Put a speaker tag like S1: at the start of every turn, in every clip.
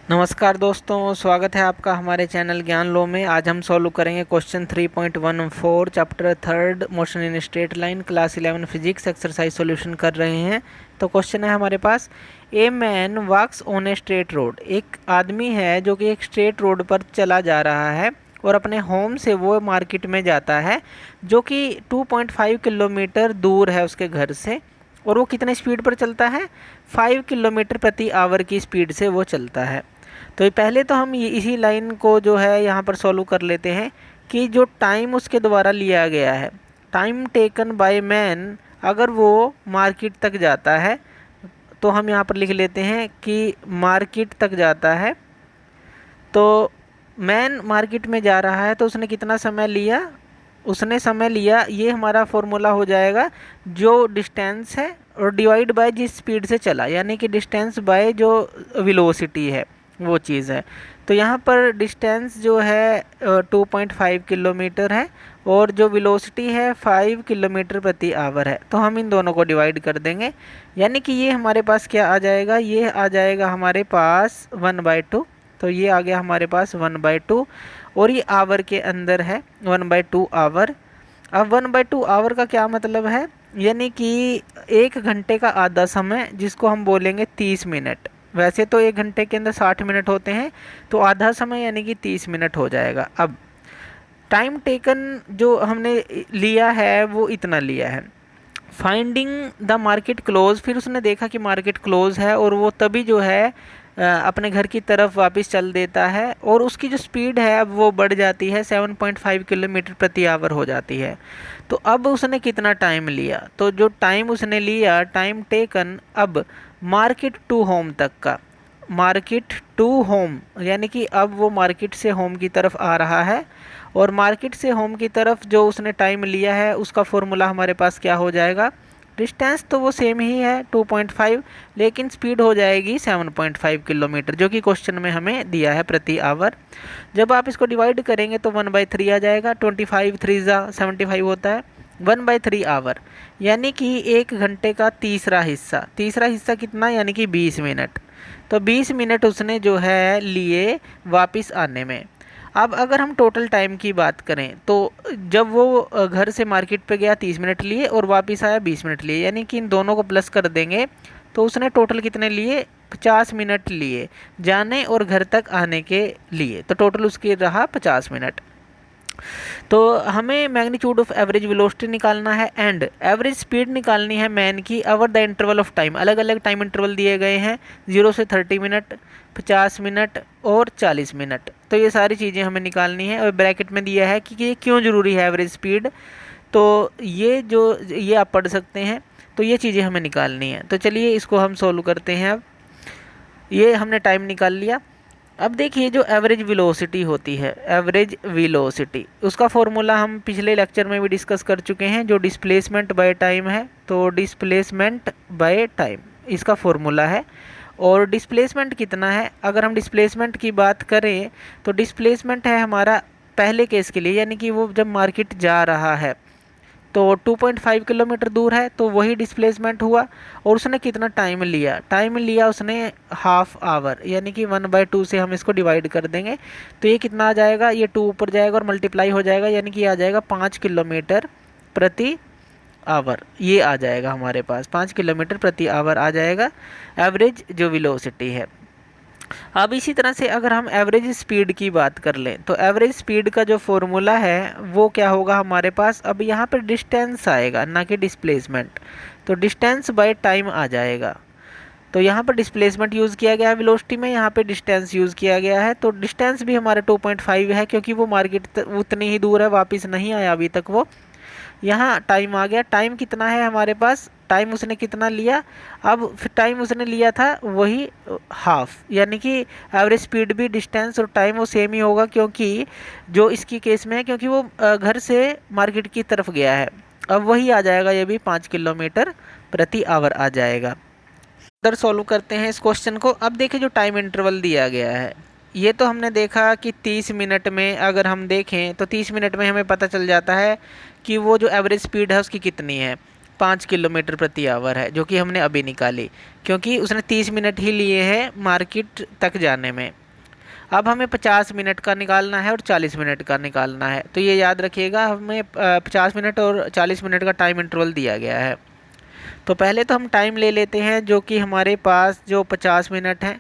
S1: नमस्कार दोस्तों, स्वागत है आपका हमारे चैनल ज्ञान लो में। आज हम सॉल्व करेंगे question 3.14 chapter third motion in straight line class 11 physics exercise solution कर रहे हैं। तो क्वेश्चन है हमारे पास, a man walks on a straight road. एक आदमी है जो कि एक स्ट्रेट रोड पर चला जा रहा है और अपने होम से वो मार्केट में जाता है जो कि 2.5 किलोमीटर दूर है उसके घर से। और वो कितने स्पीड पर चलता है? 5 किलोमीटर प्रति आवर की स्पीड से वो चलता है। तो ये पहले तो हम ये इसी लाइन को जो है यहाँ पर सॉल्व कर लेते हैं कि जो टाइम उसके द्वारा लिया गया है, टाइम टेकन बाय मैन, अगर वो मार्केट तक जाता है तो हम यहाँ पर लिख लेते हैं कि मार्केट तक जाता है। तो मैन मार्केट में जा रहा है तो उसने कितना समय लिया? उसने समय लिया, ये हमारा फॉर्मूला हो जाएगा जो डिस्टेंस है और डिवाइड बाय जिस स्पीड से चला, यानी कि डिस्टेंस बाय जो वेलोसिटी है वो चीज़ है। तो यहाँ पर डिस्टेंस जो है 2.5 किलोमीटर है और जो वेलोसिटी है 5 किलोमीटर प्रति आवर है। तो हम इन दोनों को डिवाइड कर देंगे, यानी कि ये हमारे पास क्या आ जाएगा? ये आ जाएगा हमारे पास 1/2। तो ये आ गया हमारे पास 1/2 और ये आवर के अंदर है 1/2 आवर। अब 1/2 आवर का क्या मतलब है? यानी कि 1 घंटे का आधा समय, जिसको हम बोलेंगे 30 मिनट। वैसे तो 1 घंटे के अंदर 60 मिनट होते हैं, तो आधा समय यानी कि 30 मिनट हो जाएगा। अब टाइम टेकन जो हमने लिया है वो इतना लिया है। फाइंडिंग द मार्केट क्लोज, फिर उसने देखा कि मार्केट क्लोज है और वो तभी जो है अपने घर की तरफ वापस चल देता है और उसकी जो स्पीड है अब वो बढ़ जाती है, 7.5 किलोमीटर प्रति आवर हो जाती है। तो अब उसने कितना टाइम लिया? तो जो टाइम उसने लिया, टाइम टेकन, अब मार्केट टू होम तक का, मार्केट टू होम, यानी कि अब वो मार्केट से होम की तरफ आ रहा है और मार्केट से होम की तरफ जो उसने टाइम लिया है उसका फॉर्मूला हमारे पास क्या हो जाएगा? डिस्टेंस तो वो सेम ही है 2.5, लेकिन स्पीड हो जाएगी 7.5 किलोमीटर, जो कि क्वेश्चन में हमें दिया है प्रति आवर। जब आप इसको डिवाइड करेंगे तो 1/3 आ जाएगा, 25 3 75 होता है, 1/3 आवर, यानी कि 1 घंटे का तीसरा हिस्सा। तीसरा हिस्सा कितना? यानी कि 20 मिनट। तो 20 मिनट उसने जो है लिए वापस आने में। अब अगर हम टोटल टाइम की बात करें तो जब वो घर से मार्केट पे गया 30 मिनट लिए और वापस आया 20 मिनट लिए, यानी कि इन दोनों को प्लस कर देंगे तो उसने टोटल कितने लिए? 50 मिनट लिए जाने और घर तक आने के लिए। तो टोटल उसकी रहा 50 मिनट। तो हमें मैग्नीट्यूड ऑफ एवरेज वेलोसिटी निकालना है एंड एवरेज स्पीड निकालनी है मैन की over the interval of time. अलग अलग टाइम इंटरवल दिए गए हैं, 0 से 30 मिनट, 50 मिनट और 40 मिनट। तो ये सारी चीज़ें हमें निकालनी है और ब्रैकेट में दिया है कि ये क्यों ज़रूरी है एवरेज स्पीड। तो ये आप पढ़ सकते हैं। तो ये चीज़ें हमें निकालनी है। तो चलिए इसको हम सोल्व करते हैं। अब ये हमने टाइम निकाल लिया। अब देखिए जो एवरेज वेलोसिटी होती है, एवरेज वेलोसिटी, उसका फॉर्मूला हम पिछले लेक्चर में भी डिस्कस कर चुके हैं, जो डिस्प्लेसमेंट बाय टाइम है। तो डिस्प्लेसमेंट बाय टाइम इसका फॉर्मूला है। और डिस्प्लेसमेंट कितना है? अगर हम डिस्प्लेसमेंट की बात करें तो डिस्प्लेसमेंट है हमारा पहले केस के लिए, यानी कि वो जब मार्केट जा रहा है तो 2.5 किलोमीटर दूर है, तो वही डिस्प्लेसमेंट हुआ। और उसने कितना टाइम लिया? टाइम लिया उसने हाफ आवर, यानी कि 1/2 से हम इसको डिवाइड कर देंगे। तो ये कितना आ जाएगा? ये 2 ऊपर जाएगा और मल्टीप्लाई हो जाएगा, यानी कि आ जाएगा 5 किलोमीटर प्रति आवर। ये आ जाएगा हमारे पास 5 किलोमीटर प्रति आवर आ जाएगा एवरेज जो वेलोसिटी है। अब इसी तरह से अगर हम एवरेज स्पीड की बात कर लें तो एवरेज स्पीड का जो फॉर्मूला है वो क्या होगा हमारे पास? अब यहाँ पर डिस्टेंस आएगा, ना कि डिस्प्लेसमेंट। तो डिस्टेंस बाय टाइम आ जाएगा। तो यहाँ पर डिस्प्लेसमेंट यूज़ किया गया है वेलोसिटी में, यहाँ पे डिस्टेंस यूज़ किया गया है। तो डिस्टेंस भी हमारा 2.5 है, क्योंकि वो मार्केट उतनी ही दूर है, वापस नहीं आया अभी तक वो। यहाँ टाइम आ गया। टाइम कितना है हमारे पास? टाइम उसने कितना लिया? अब फिर टाइम उसने लिया था वही हाफ, यानी कि एवरेज स्पीड भी डिस्टेंस और टाइम वो सेम ही होगा, क्योंकि जो इसकी केस में है, क्योंकि वो घर से मार्केट की तरफ गया है। अब वही आ जाएगा, ये भी 5 किलोमीटर प्रति आवर आ जाएगा। उधर सॉल्व करते हैं इस क्वेश्चन को। अब देखिए जो टाइम इंटरवल दिया गया है, ये तो हमने देखा कि 30 मिनट में, अगर हम देखें तो 30 मिनट में हमें पता चल जाता है कि वो जो एवरेज स्पीड है उसकी कितनी है। 5 किलोमीटर प्रति आवर है, जो कि हमने अभी निकाली, क्योंकि उसने 30 मिनट ही लिए हैं मार्केट तक जाने में। अब हमें 50 मिनट का निकालना है और 40 मिनट का निकालना है। तो ये याद रखिएगा, हमें 50 मिनट और 40 मिनट का टाइम इंटरवल दिया गया है। तो पहले तो हम टाइम ले लेते हैं, जो कि हमारे पास जो 50 मिनट हैं।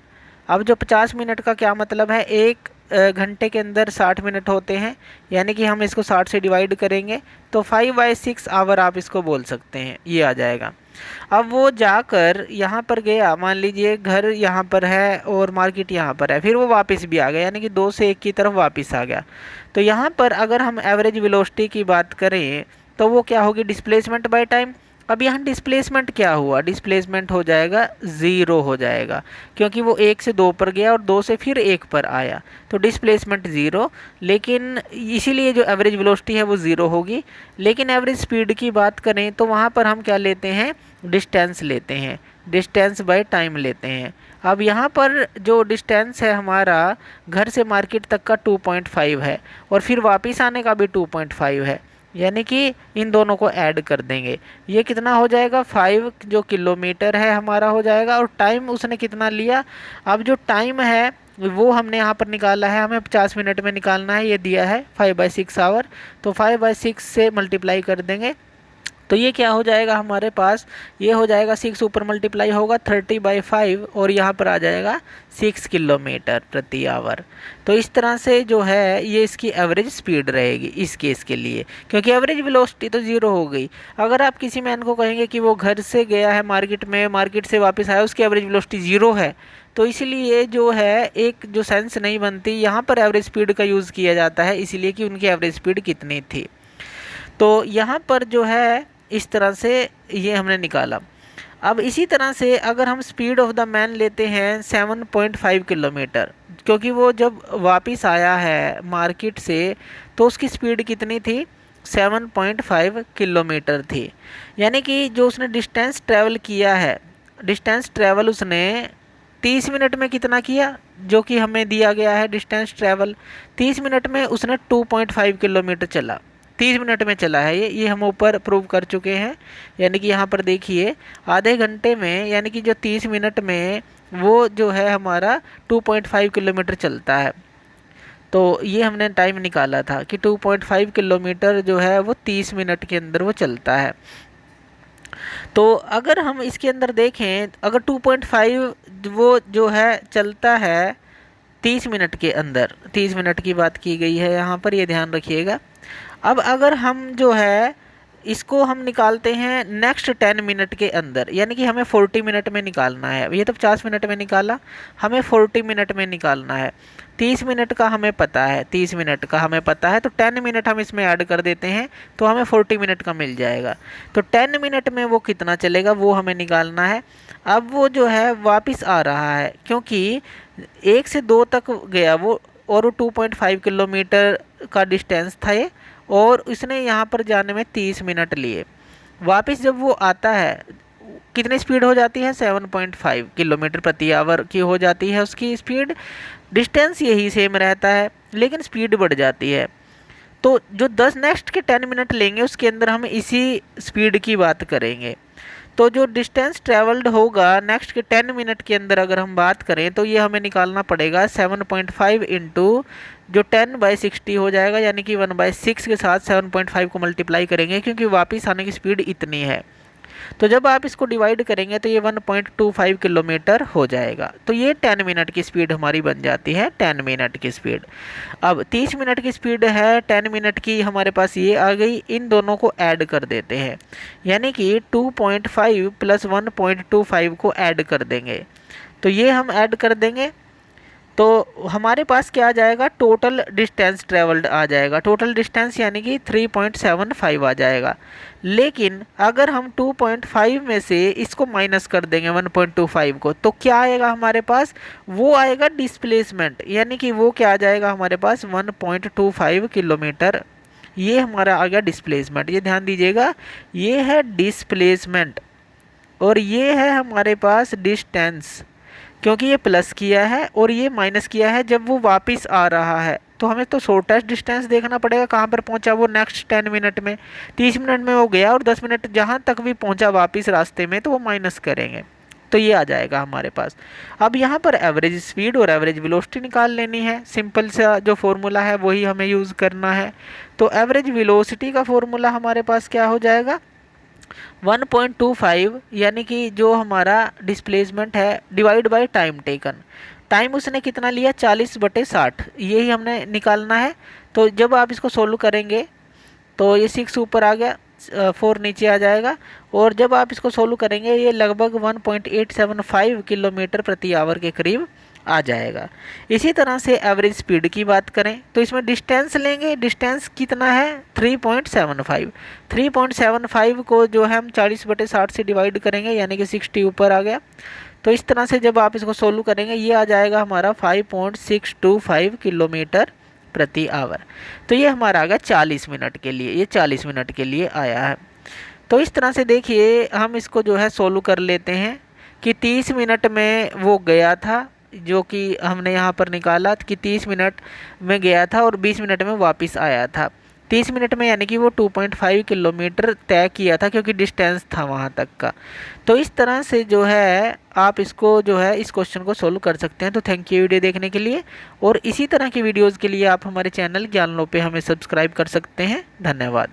S1: अब जो 50 मिनट का क्या मतलब है, एक घंटे के अंदर 60 मिनट होते हैं, यानी कि हम इसको 60 से डिवाइड करेंगे तो 5/6 आवर आप इसको बोल सकते हैं, ये आ जाएगा। अब वो जाकर यहाँ पर गया, मान लीजिए घर यहाँ पर है और मार्केट यहाँ पर है, फिर वो वापस भी आ गया, यानी कि 2 से 1 की तरफ वापस आ गया। तो यहाँ पर अगर हम एवरेज वेलोसिटी की बात करें तो वो क्या होगी, डिस्प्लेसमेंट बाय टाइम। अब यहाँ डिस्प्लेसमेंट क्या हुआ, डिस्प्लेसमेंट हो जाएगा 0 हो जाएगा, क्योंकि वो 1 से 2 पर गया और 2 से फिर 1 पर आया, तो डिस्प्लेसमेंट 0। लेकिन इसीलिए जो एवरेज वेलोसिटी है वो 0 होगी। लेकिन एवरेज स्पीड की बात करें तो वहाँ पर हम क्या लेते हैं, डिस्टेंस लेते हैं, डिस्टेंस बाय टाइम लेते हैं। अब यहाँ पर जो डिस्टेंस है हमारा घर से मार्केट तक का 2.5 है, और फिर वापस आने का भी 2.5 है, यानी कि इन दोनों को ऐड कर देंगे, ये कितना हो जाएगा, 5 जो किलोमीटर है हमारा हो जाएगा। और टाइम उसने कितना लिया, अब जो टाइम है वो हमने यहाँ पर निकाला है, हमें 50 मिनट में निकालना है, ये दिया है 5/6 आवर। तो 5/6 से मल्टीप्लाई कर देंगे तो ये क्या हो जाएगा हमारे पास, ये हो जाएगा 6 ऊपर मल्टीप्लाई होगा 30/5 और यहाँ पर आ जाएगा 6 किलोमीटर प्रति आवर। तो इस तरह से जो है ये इसकी एवरेज स्पीड रहेगी इस केस के लिए, क्योंकि एवरेज वेलोसिटी तो 0 हो गई। अगर आप किसी मैन को कहेंगे कि वो घर से गया है मार्केट में, मार्केट से वापस आया, उसकी एवरेज वेलोसिटी 0 है, तो इसलिए जो है एक जो सेंस नहीं बनती, यहाँ पर एवरेज स्पीड का यूज़ किया जाता है, इसलिए कि उनकी एवरेज स्पीड कितनी थी। तो यहाँ पर जो है इस तरह से ये हमने निकाला। अब इसी तरह से अगर हम स्पीड ऑफ द मैन लेते हैं 7.5 किलोमीटर, क्योंकि वो जब वापस आया है मार्केट से तो उसकी स्पीड कितनी थी, 7.5 किलोमीटर थी। यानी कि जो उसने डिस्टेंस ट्रैवल किया है, डिस्टेंस ट्रैवल उसने 30 मिनट में कितना किया, जो कि हमें दिया गया है डिस्टेंस ट्रैवल 30 मिनट में उसने 2.5 किलोमीटर चला, 30 मिनट में चला है ये हम ऊपर प्रूव कर चुके हैं। यानी कि यहाँ पर देखिए आधे घंटे में, यानी कि जो 30 मिनट में वो जो है हमारा 2.5 किलोमीटर चलता है। तो ये हमने टाइम निकाला था कि 2.5 किलोमीटर जो है वो 30 मिनट के अंदर वो चलता है। तो अगर हम इसके अंदर देखें, अगर 2.5 वो जो है चलता है 30 मिनट के अंदर, 30 मिनट की बात की गई है यहाँ पर, ये ध्यान रखिएगा। अब अगर हम जो है इसको हम निकालते हैं नेक्स्ट 10 मिनट के अंदर, यानी कि हमें 40 मिनट में निकालना है। ये तो 50 मिनट में निकाला, हमें 40 मिनट में निकालना है। 30 मिनट का हमें पता है, 30 मिनट का हमें पता है, तो 10 मिनट हम इसमें ऐड कर देते हैं तो हमें 40 मिनट का मिल जाएगा। तो 10 मिनट में वो कितना चलेगा वो हमें निकालना है। अब वो जो है वापस आ रहा है, क्योंकि 1 से 2 तक गया वो, और वो 2.5 किलोमीटर का डिस्टेंस था ये, और इसने यहाँ पर जाने में 30 मिनट लिए। वापस जब वो आता है कितनी स्पीड हो जाती है, 7.5 किलोमीटर प्रति आवर की हो जाती है उसकी स्पीड। डिस्टेंस यही सेम रहता है लेकिन स्पीड बढ़ जाती है। तो जो 10 नेक्स्ट के 10 मिनट लेंगे उसके अंदर हम इसी स्पीड की बात करेंगे। तो जो डिस्टेंस ट्रेवल्ड होगा नेक्स्ट के 10 मिनट के अंदर अगर हम बात करें तो ये हमें निकालना पड़ेगा 7.5 इंटू जो 10/60 हो जाएगा, यानी कि 1/6 के साथ 7.5 को मल्टीप्लाई करेंगे, क्योंकि वापस आने की स्पीड इतनी है। तो जब आप इसको डिवाइड करेंगे तो ये 1.25 किलोमीटर हो जाएगा। तो ये 10 मिनट की स्पीड हमारी बन जाती है, 10 मिनट की स्पीड। अब 30 मिनट की स्पीड है, 10 मिनट की हमारे पास ये आ गई, इन दोनों को ऐड कर देते हैं, यानी कि 2.5 प्लस 1.25 को ऐड कर देंगे। तो ये हम ऐड कर देंगे तो हमारे पास क्या आ जाएगा, टोटल डिस्टेंस ट्रेवल्ड आ जाएगा। टोटल डिस्टेंस यानी कि 3.75 आ जाएगा। लेकिन अगर हम 2.5 में से इसको माइनस कर देंगे 1.25 को, तो क्या आएगा हमारे पास, वो आएगा डिस्प्लेसमेंट, यानी कि वो क्या आ जाएगा हमारे पास 1.25 किलोमीटर। ये हमारा आ गया डिस्प्लेसमेंट। ये ध्यान दीजिएगा, ये है डिस्प्लेसमेंट और ये है हमारे पास डिस्टेंस, क्योंकि ये प्लस किया है और ये माइनस किया है जब वो वापस आ रहा है। तो हमें तो शॉर्टेस्ट डिस्टेंस देखना पड़ेगा, कहाँ पर पहुंचा वो नेक्स्ट 10 मिनट में। 30 मिनट में वो गया और 10 मिनट जहाँ तक भी पहुंचा वापस रास्ते में, तो वो माइनस करेंगे, तो ये आ जाएगा हमारे पास। अब यहाँ पर एवरेज स्पीड और एवरेज वेलोसिटी निकाल लेनी है। सिंपल सा जो फॉर्मूला है वही हमें यूज़ करना है। तो एवरेज वेलोसिटी का फॉर्मूला हमारे पास क्या हो जाएगा, 1.25 यानी कि जो हमारा डिस्प्लेसमेंट है divide by time taken. Time उसने कितना लिया, 40/60, यही हमने निकालना है। तो जब आप इसको सोल्व करेंगे तो ये 6 ऊपर आ गया, 4 नीचे आ जाएगा, और जब आप इसको सोल्व करेंगे ये लगभग 1.875 किलोमीटर प्रति आवर के करीब आ जाएगा। इसी तरह से एवरेज स्पीड की बात करें तो इसमें डिस्टेंस लेंगे, डिस्टेंस कितना है 3.75। 3.75 को जो है हम 40/60 से डिवाइड करेंगे, यानी कि 60 ऊपर आ गया। तो इस तरह से जब आप इसको सोल्व करेंगे ये आ जाएगा हमारा 5.625 किलोमीटर प्रति आवर। तो ये हमारा आ गया 40 मिनट के लिए, ये 40 मिनट के लिए आया है। तो इस तरह से देखिए हम इसको जो है सोल्व कर लेते हैं कि 30 मिनट में वो गया था, जो कि हमने यहाँ पर निकाला कि 30 मिनट में गया था और 20 मिनट में वापस आया था। 30 मिनट में यानी कि वो 2.5 किलोमीटर तय किया था, क्योंकि डिस्टेंस था वहाँ तक का। तो इस तरह से जो है आप इसको जो है इस क्वेश्चन को सोल्व कर सकते हैं। तो थैंक यू वीडियो देखने के लिए, और इसी तरह की वीडियोज़ के लिए आप हमारे चैनल ज्ञान लो पे हमें सब्सक्राइब कर सकते हैं। धन्यवाद।